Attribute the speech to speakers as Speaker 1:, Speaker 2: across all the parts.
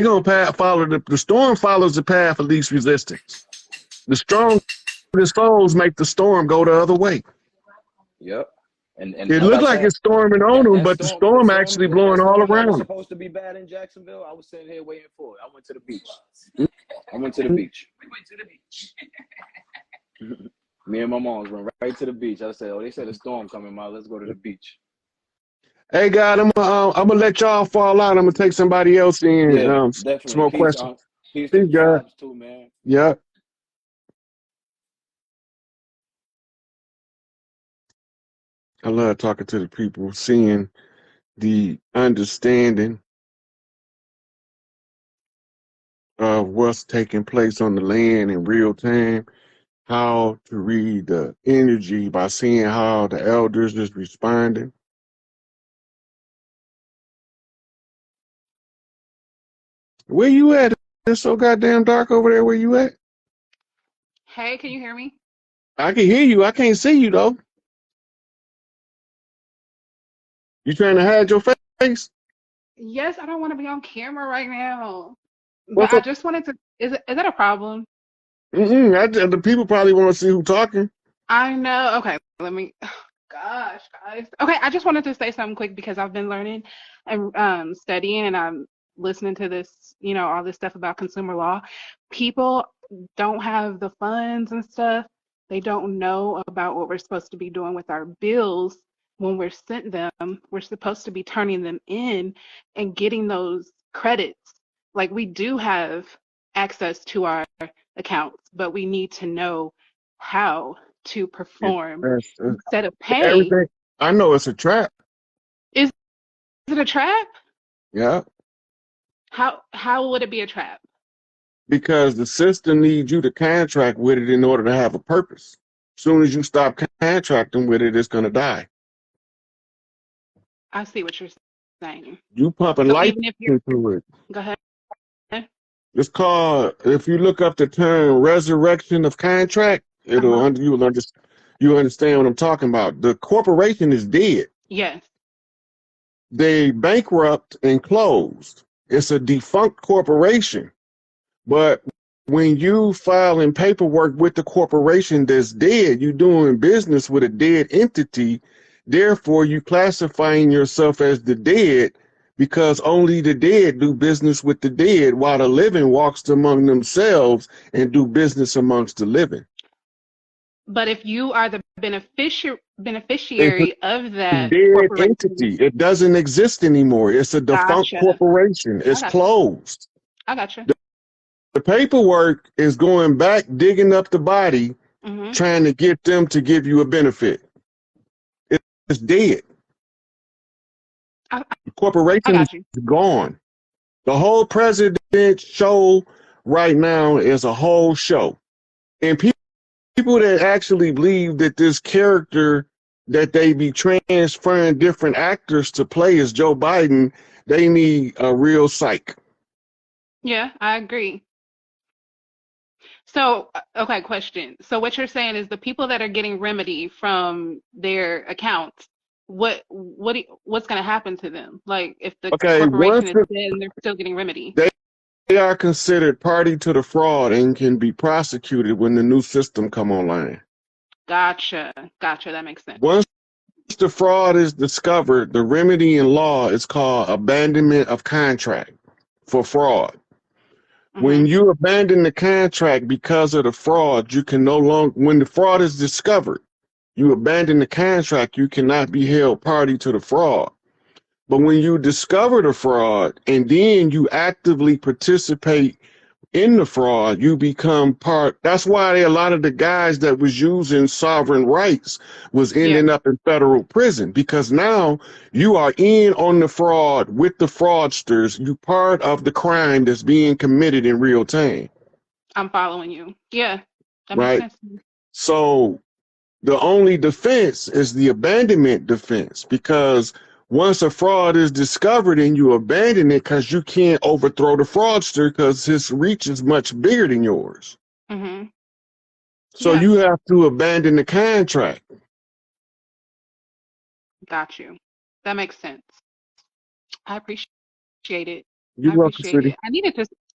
Speaker 1: gonna follow the storm follows the path of least resistance. The strongest foes make the storm go the other way.
Speaker 2: Yep. And
Speaker 1: it
Speaker 2: like
Speaker 1: looked like it's storming on them, but the storm actually blowing all around them.
Speaker 2: Supposed to be bad in Jacksonville. I was sitting here waiting for it. I went to the beach. I went to the beach. We went to the beach. Me and my moms went right to the beach. I said, "Oh, they said a storm coming, Ma. Let's go to the beach."
Speaker 1: Hey, God, I'm gonna let y'all fall out. I'm gonna take somebody else in.
Speaker 2: Yeah, definitely.
Speaker 1: Some more questions.
Speaker 2: Peace to God too, man.
Speaker 1: Yeah. I love talking to the people, seeing the understanding of what's taking place on the land in real time, how to read the energy by seeing how the elders is responding. Where you at? It's so goddamn dark over there. Where you at?
Speaker 3: Hey, can you hear me?
Speaker 1: I can hear you. I can't see you though. You trying to hide your face?
Speaker 3: Yes, I don't want to be on camera right now. But I just wanted to. Is that a problem?
Speaker 1: The people probably want to see who talking.
Speaker 3: I know. Okay, let me. Gosh, guys. Okay, I just wanted to say something quick because I've been learning and studying, and I'm listening to this, all this stuff about consumer law. People don't have the funds and stuff. They don't know about what we're supposed to be doing with our bills when we're sent them. We're supposed to be turning them in and getting those credits. Like, we do have access to our accounts, but we need to know how to perform instead of paying.
Speaker 1: Everything. I know it's a trap.
Speaker 3: Is it a trap?
Speaker 1: Yeah.
Speaker 3: How would it be a trap?
Speaker 1: Because the system needs you to contract with it in order to have a purpose. As soon as you stop contracting with it, it's going to die.
Speaker 3: I see what you're saying.
Speaker 1: You pumping life into it.
Speaker 3: Go ahead.
Speaker 1: It's called, if you look up the term resurrection of contract, you understand what I'm talking about. The corporation is dead.
Speaker 3: Yes.
Speaker 1: They bankrupt and closed. It's a defunct corporation. But when you filing paperwork with the corporation that's dead, you're doing business with a dead entity. Therefore, you classifying yourself as the dead, because only the dead do business with the dead, while the living walks among themselves and do business amongst the living.
Speaker 3: But if you are the beneficiary of that
Speaker 1: dead entity, it doesn't exist anymore. It's a defunct corporation. It's closed.
Speaker 3: I got you.
Speaker 1: The paperwork is going back, digging up the body, trying to get them to give you a benefit. It's dead. The corporation is gone. The whole president show right now is a whole show. And people that actually believe that this character that they be transferring different actors to play is Joe Biden, they need a real psych.
Speaker 3: Yeah, I agree. So, okay, question. So what you're saying is the people that are getting remedy from their accounts, what's going to happen to them? Like, if the corporation is dead and they're still getting remedy?
Speaker 1: They are considered party to the fraud and can be prosecuted when the new system come online.
Speaker 3: Gotcha. That makes sense.
Speaker 1: Once the fraud is discovered, the remedy in law is called abandonment of contract for fraud. When you abandon the contract because of the fraud, you can no longer, when the fraud is discovered, you abandon the contract, you cannot be held party to the fraud. But when you discover the fraud and then you actively participate in the fraud, you become part. That's why a lot of the guys that was using sovereign rights was ending up in federal prison, because now you are in on the fraud with the fraudsters. You part of the crime that's being committed in real time.
Speaker 3: I'm following you. Yeah, that makes sense.
Speaker 1: So the only defense is the abandonment defense, because once a fraud is discovered and you abandon it because you can't overthrow the fraudster because his reach is much bigger than yours. So you have to abandon the contract.
Speaker 3: Got you. That makes sense. I appreciate it.
Speaker 1: You're
Speaker 3: I
Speaker 1: welcome,
Speaker 3: appreciate
Speaker 1: sweetie.
Speaker 3: it.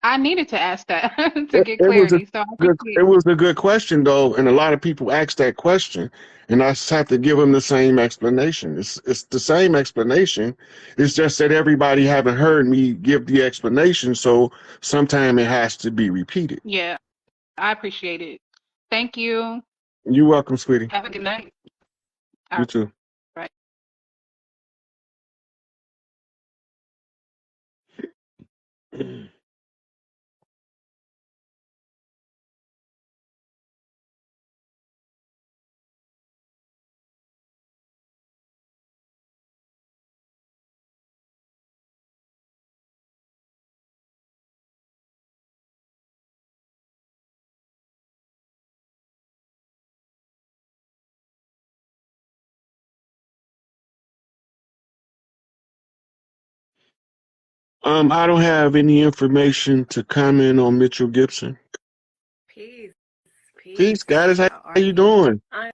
Speaker 3: I needed to ask that to
Speaker 1: It,
Speaker 3: get
Speaker 1: it was a
Speaker 3: clarity. So I
Speaker 1: good
Speaker 3: appreciate
Speaker 1: it was a good question though, and a lot of people ask that question, and I just have to give them the same explanation. It's the same explanation. It's just that everybody haven't heard me give the explanation, so sometime it has to be repeated.
Speaker 3: Yeah, I appreciate it. Thank you.
Speaker 1: You're welcome, sweetie.
Speaker 3: Have a good night. All
Speaker 1: You too.
Speaker 3: right.
Speaker 1: I don't have any information to comment on Mitchell Gibson.
Speaker 4: Peace,
Speaker 1: Peace,
Speaker 4: peace.
Speaker 1: guys. How
Speaker 4: How are
Speaker 1: you
Speaker 4: you?
Speaker 1: doing?
Speaker 4: I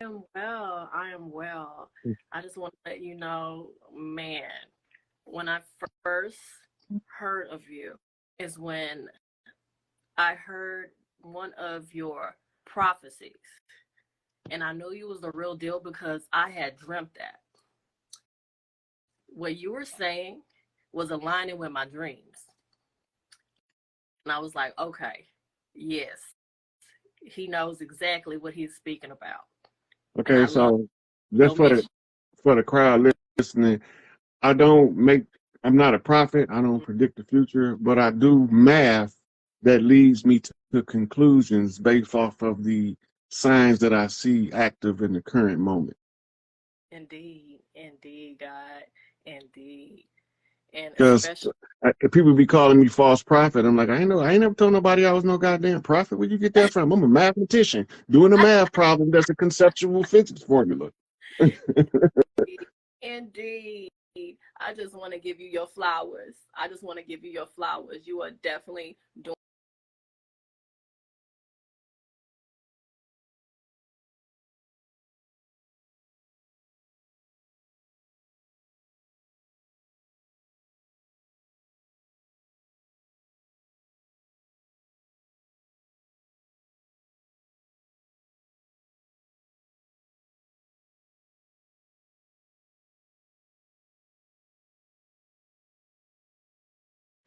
Speaker 4: am well. I am well. I just want to let you know, man, when I first heard of you is when I heard one of your prophecies. And I knew you was the real deal because I had dreamt that. What you were saying was aligning with my dreams. And I was like, okay, yes, he knows exactly what he's speaking about. And
Speaker 1: Okay,
Speaker 4: I love
Speaker 1: so just
Speaker 4: your mission.
Speaker 1: for the crowd listening, I don't make, I'm not a prophet. I don't predict the future, but I do math that leads me to conclusions based off of the signs that I see active in the current moment.
Speaker 4: Indeed, indeed, God, indeed. And
Speaker 1: Because
Speaker 4: especially,
Speaker 1: people be calling me false prophet. I'm like, I ain't never told nobody I was no goddamn prophet. Where'd you get that from? I'm a mathematician doing a math problem that's a conceptual physics formula.
Speaker 4: indeed, I just want to give you your flowers. I just want to give you your flowers. You are definitely doing.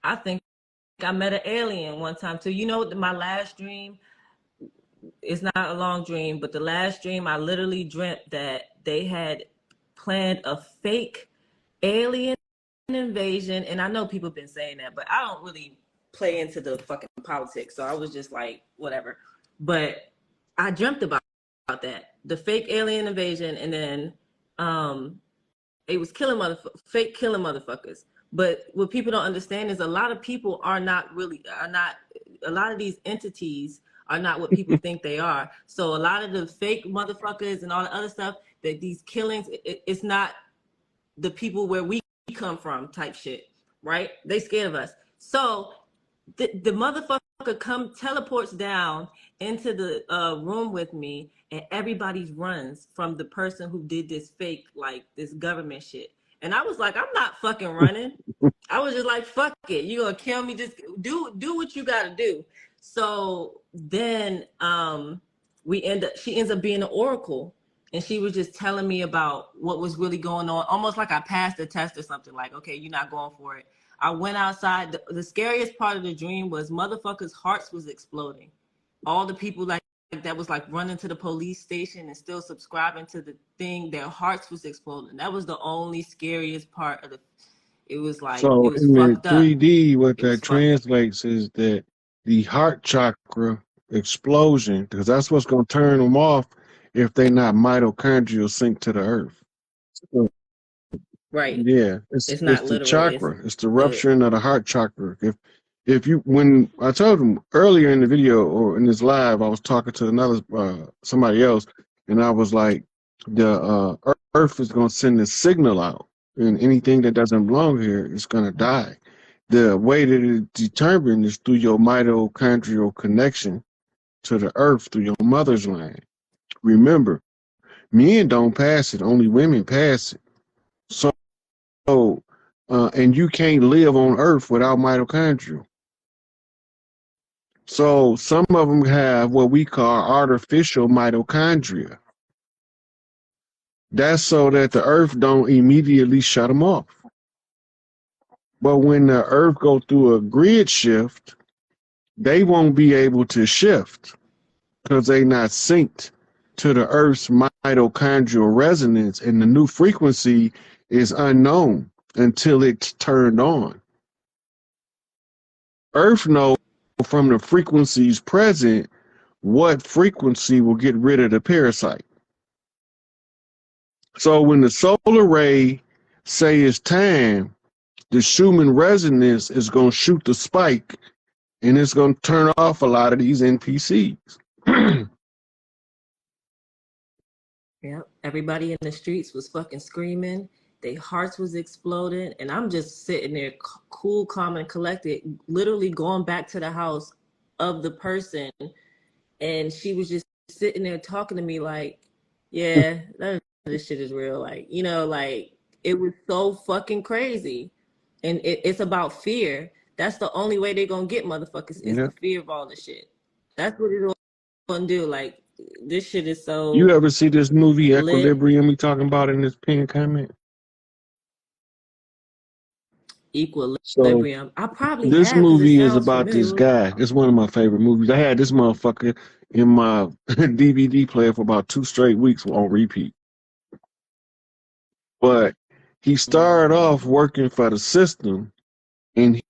Speaker 5: I think I met an alien one time too. You know, my last dream, it's not a long dream, but the last dream I literally dreamt that they had planned a fake alien invasion. And I know people have been saying that, but I don't really play into the fucking politics. So I was just like, whatever. But I dreamt about that. The fake alien invasion, and then it was fake killing motherfuckers. But what people don't understand is a lot of people are not, a lot of these entities are not what people think they are. So a lot of the fake motherfuckers and all the other stuff, that these killings, it's not the people where we come from type shit, right? They scared of us. So the motherfucker teleports down into the room with me, and everybody runs from the person who did this fake, like this government shit. And I was like, I'm not fucking running. I was just like, fuck it. You gonna kill me? Just do what you gotta do. So then she ends up being an oracle, and she was just telling me about what was really going on, almost like I passed the test or something. Like, okay, you're not going for it. I went outside. The scariest part of the dream was motherfuckers' hearts was exploding. All the people that was like running to the police station and still subscribing to the thing, their hearts was exploding. That was the only scariest part of the. It was like, it
Speaker 1: So
Speaker 5: was
Speaker 1: in the
Speaker 5: fucked up.
Speaker 1: 3D, what
Speaker 5: It was
Speaker 1: that
Speaker 5: fucked up.
Speaker 1: translates is that the heart chakra explosion, because that's what's going to turn them off if they not mitochondrial sync to the earth. So,
Speaker 5: Right.
Speaker 1: yeah,
Speaker 5: It's
Speaker 1: it's
Speaker 5: not
Speaker 1: the
Speaker 5: literal. It's
Speaker 1: chakra. It's the
Speaker 5: the
Speaker 1: rupturing of the heart chakra. If you, when I told them earlier in the video or in this live, I was talking to another somebody else, and I was like, the earth is going to send a signal out, and anything that doesn't belong here is going to die. The way that it's determined is through your mitochondrial connection to the earth through your mother's line. Remember, men don't pass it, only women pass it. So and you can't live on Earth without mitochondria. So some of them have what we call artificial mitochondria. That's so that the Earth don't immediately shut them off. But when the Earth go through a grid shift, they won't be able to shift because they not synced to the Earth's mitochondrial resonance, and the new frequency is unknown until it's turned on. Earth knows from the frequencies present what frequency will get rid of the parasite. So when the solar ray say it's time, the Schumann resonance is going to shoot the spike, and it's going to turn off a lot of these NPCs.
Speaker 5: Yep. Everybody in the streets was fucking screaming. Their hearts was exploding. And I'm just sitting there cool, calm, and collected, literally going back to the house of the person. And she was just sitting there talking to me like, yeah, this shit is real. Like, you know, like it was so fucking crazy. And it's about fear. That's the only way they're going to get motherfuckers is the fear of all the shit. That's what it's going to do. Like, this shit is so.
Speaker 1: You ever see this movie Equilibrium we talking about in this pinned comment?
Speaker 5: Equilibrium.
Speaker 1: So,
Speaker 5: I probably
Speaker 1: this
Speaker 5: have,
Speaker 1: movie is about this guy. It's one of my favorite movies. I had this motherfucker in my DVD player for about 2 straight weeks on repeat. But he started off working for the system, and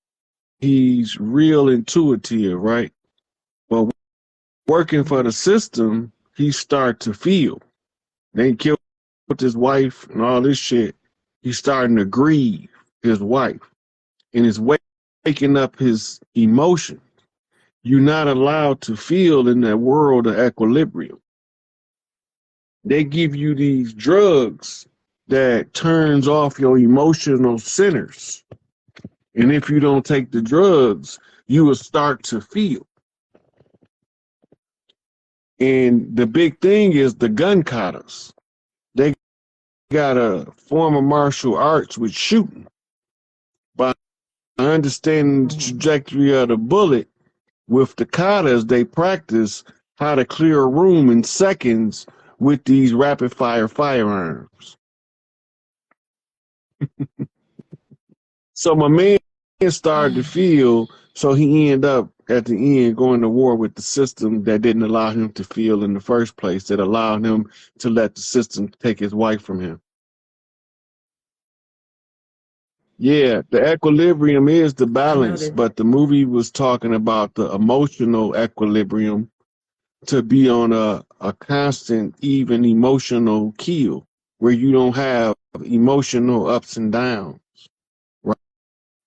Speaker 1: he's real intuitive, right? But working for the system, he start to feel. They killed his wife and all this shit. He's starting to grieve his wife, and it's waking up his emotions. You're not allowed to feel in that world of equilibrium. They give you these drugs that turns off your emotional centers. And if you don't take the drugs, you will start to feel. And the big thing is the gun katas. They got a form of martial arts with shooting. By understanding the trajectory of the bullet, with the katas, they practice how to clear a room in seconds with these rapid fire firearms. So my man started to feel, so he ended up at the end going to war with the system that didn't allow him to feel in the first place, that allowed him to let the system take his wife from him. Yeah, the equilibrium is the balance, but the movie was talking about the emotional equilibrium, to be on a constant, even emotional keel, where you don't have emotional ups and downs, right?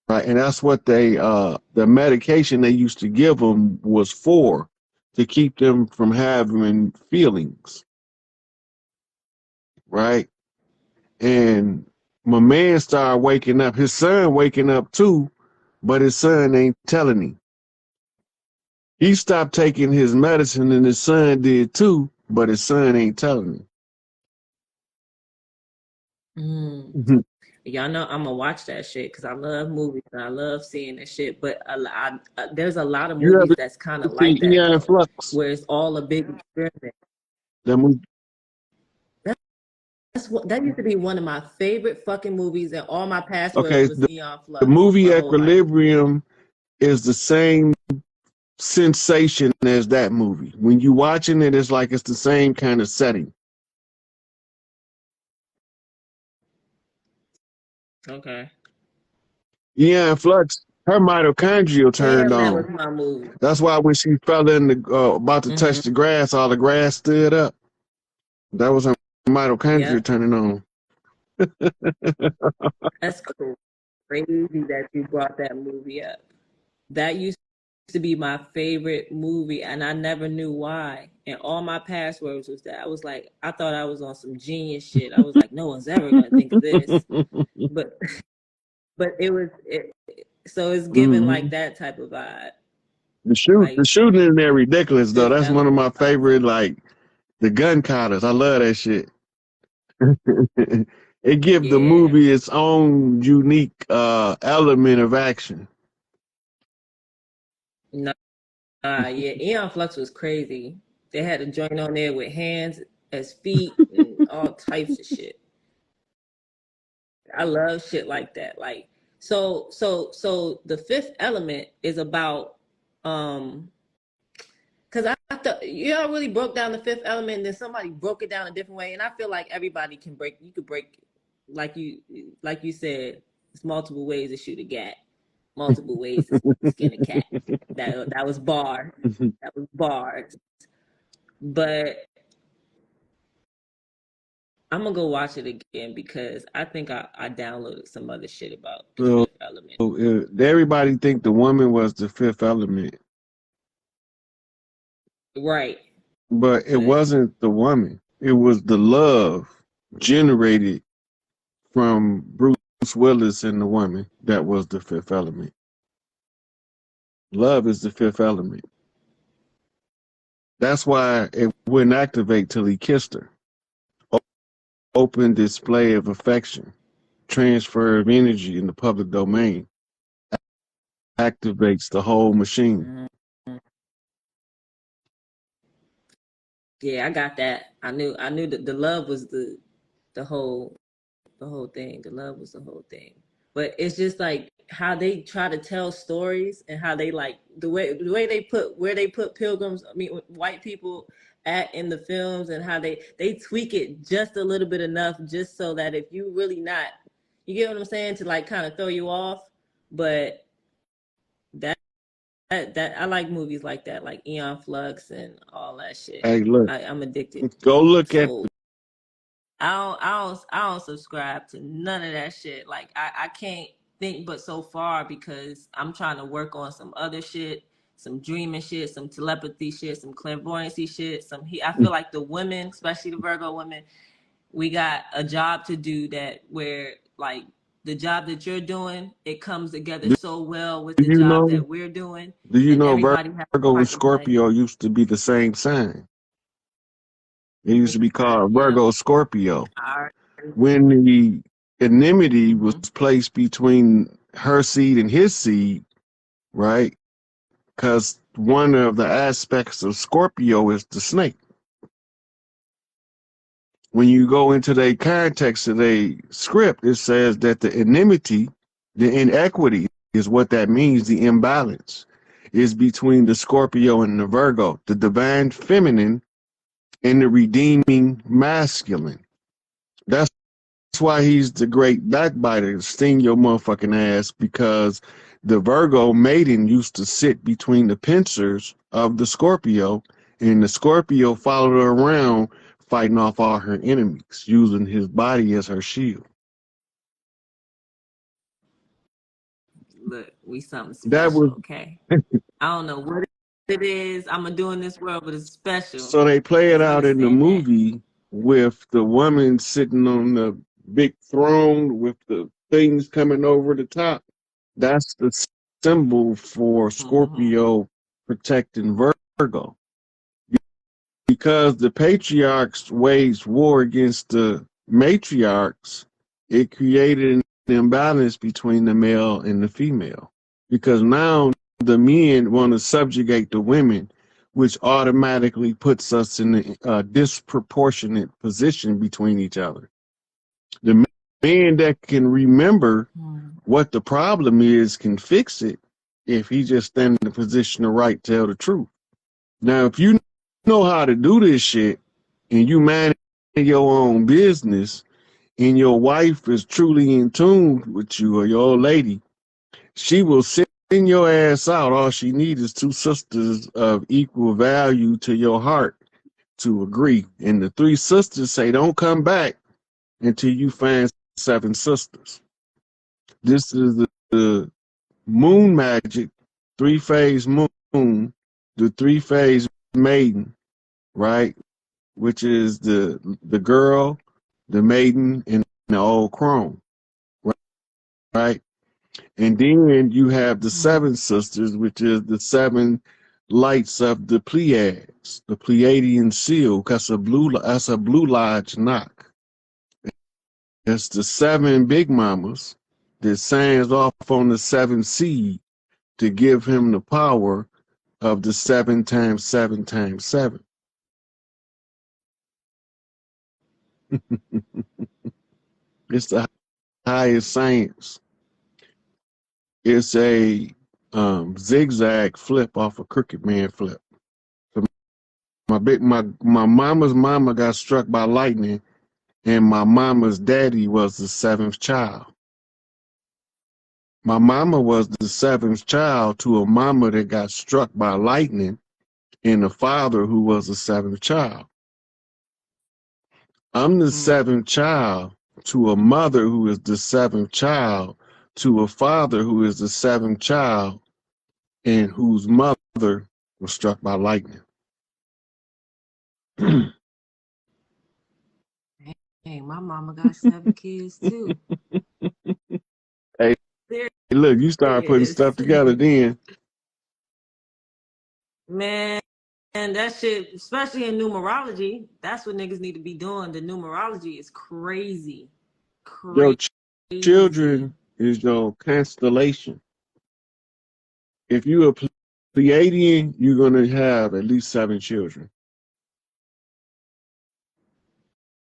Speaker 1: Right, and that's what they, the medication they used to give them was for, to keep them from having feelings, right? And my man started waking up, his son waking up too, but his son ain't telling him. He stopped taking his medicine and his son did too, but his son ain't telling him.
Speaker 5: Y'all know I'm gonna watch that shit because I love movies and I love seeing that shit. But there's a lot of movies that's kind of like that,
Speaker 1: Flux,
Speaker 5: where it's all a big experiment.
Speaker 1: That movie.
Speaker 5: That used to be one of my favorite fucking movies, and all my passwords was Neon Flux.
Speaker 1: The movie Equilibrium is the same sensation as that movie. When you watching it, it's like it's the same kind of setting. Okay. Yeah, Flux, her mitochondria turned on.
Speaker 5: That was my movie.
Speaker 1: That's why when she fell in the about to touch the grass, all the grass stood up. That was her mitochondria turning on.
Speaker 5: That's cool. Crazy that you brought that movie up. That used to be my favorite movie, and I never knew why. And all my passwords was that. I was like, I thought I was on some genius shit. I was like, no one's ever gonna think of this. But so it's given like that type of vibe.
Speaker 1: The shooting in there ridiculous though. That's one of my favorite, like the gun katas. I love that shit. It gives the
Speaker 5: Yeah.
Speaker 1: movie its own unique element of action.
Speaker 5: Nah, yeah. Eon Flux was crazy. They had a joint on there with hands as feet and all types of shit. I love shit like that. Like, so the Fifth Element is about, because I thought y'all really broke down the Fifth Element, and then somebody broke it down a different way, and I feel like everybody can break. You could break, like you said, it's multiple ways to shoot a gat, multiple ways to skin a cat. That was bar. That was bars. But I'm gonna go watch it again because I think I downloaded some other shit about the
Speaker 1: So
Speaker 5: Fifth Element.
Speaker 1: everybody think the woman was the fifth element,
Speaker 5: Right.
Speaker 1: but it
Speaker 5: But
Speaker 1: wasn't the woman. It was the love generated from Bruce Willis and the woman that was the fifth element. Love is the fifth element. That's why it wouldn't activate till he kissed her. Open display of affection, transfer of energy in the public domain activates the whole machine.
Speaker 5: yeah, I got that. I knew that the love was the whole thing. The love was the whole thing. But it's just like how they try to tell stories and how they like the way they put where they put pilgrims, I mean white people at in the films, and how they tweak it just a little bit enough just so that if you really not, you get what I'm saying, to like kind of throw you off. But that I like movies like that, like Eon Flux and all that shit.
Speaker 1: Hey, look,
Speaker 5: I'm addicted.
Speaker 1: go look at
Speaker 5: So I don't subscribe to none of that shit. Like I can't think but so far because I'm trying to work on some other shit, some dreaming shit, some telepathy shit, some clairvoyancy shit. I feel like the women, especially the Virgo women, we got a job to do that where like the job that you're doing, it comes together so well with
Speaker 1: Do
Speaker 5: the
Speaker 1: you
Speaker 5: job
Speaker 1: know?
Speaker 5: that we're doing,
Speaker 1: Do you
Speaker 5: and
Speaker 1: know
Speaker 5: everybody has a
Speaker 1: Virgo and
Speaker 5: part to play.
Speaker 1: Scorpio used to be the same sign? It used to be called
Speaker 5: Yeah.
Speaker 1: Virgo Scorpio.
Speaker 5: All
Speaker 1: When the enmity was
Speaker 5: right.
Speaker 1: placed between her seed and his seed, right? Because one of the aspects of Scorpio is the snake. When you go into the context of the script, it says that the enmity, the inequity, is what that means. The imbalance is between the Scorpio and the Virgo, the divine feminine and the redeeming masculine. That's why he's the great backbiter, sting your motherfucking ass, because the Virgo maiden used to sit between the pincers of the Scorpio, and the Scorpio followed her around fighting off all her enemies, using his body as her shield.
Speaker 5: Look, we something
Speaker 1: That was
Speaker 5: special, okay? I don't know what it is I'm gonna do in this world, but it's special.
Speaker 1: so they play it
Speaker 5: Just
Speaker 1: out in the
Speaker 5: understand that.
Speaker 1: movie with the woman sitting on the big throne with the things coming over the top. That's the symbol for Scorpio protecting Virgo. Because the patriarchs waged war against the matriarchs, it created an imbalance between the male and the female. Because now the men want to subjugate the women, which automatically puts us in a disproportionate position between each other. The man that can remember what the problem is can fix it if he just stand in the position to right tell the truth. Now, if you know how to do this shit and you manage your own business and your wife is truly in tune with you or your old lady, she will send your ass out. All she needs is two sisters of equal value to your heart to agree. And the three sisters say, don't come back until you find seven sisters. This is the moon magic, three-phase moon, the three-phase maiden, right? Which is the girl, the maiden, and the old crone, right? And then you have the seven sisters, which is the seven lights of the Pleiades, the Pleiadian seal. That's a blue lodge knock. It's the 7 big mamas that signs off on the 7th seed to give him the power of the 7 times 7 times 7. It's the highest science. It's a zigzag flip off a crooked man flip. So my mama's mama got struck by lightning, and my mama's daddy was the 7th child. My mama was the 7th child to a mama that got struck by lightning, and a father who was the 7th child. I'm the 7th child to a mother who is the 7th child to a father who is the 7th child and whose mother was struck by lightning.
Speaker 5: Hey, my mama got 7 kids too.
Speaker 1: Hey, look, you start putting stuff together then.
Speaker 5: Man, and that shit, especially in numerology, that's what niggas need to be doing. The numerology is crazy.
Speaker 1: Your children is your constellation. If you're a Pleiadian, you're going to have at least 7 children.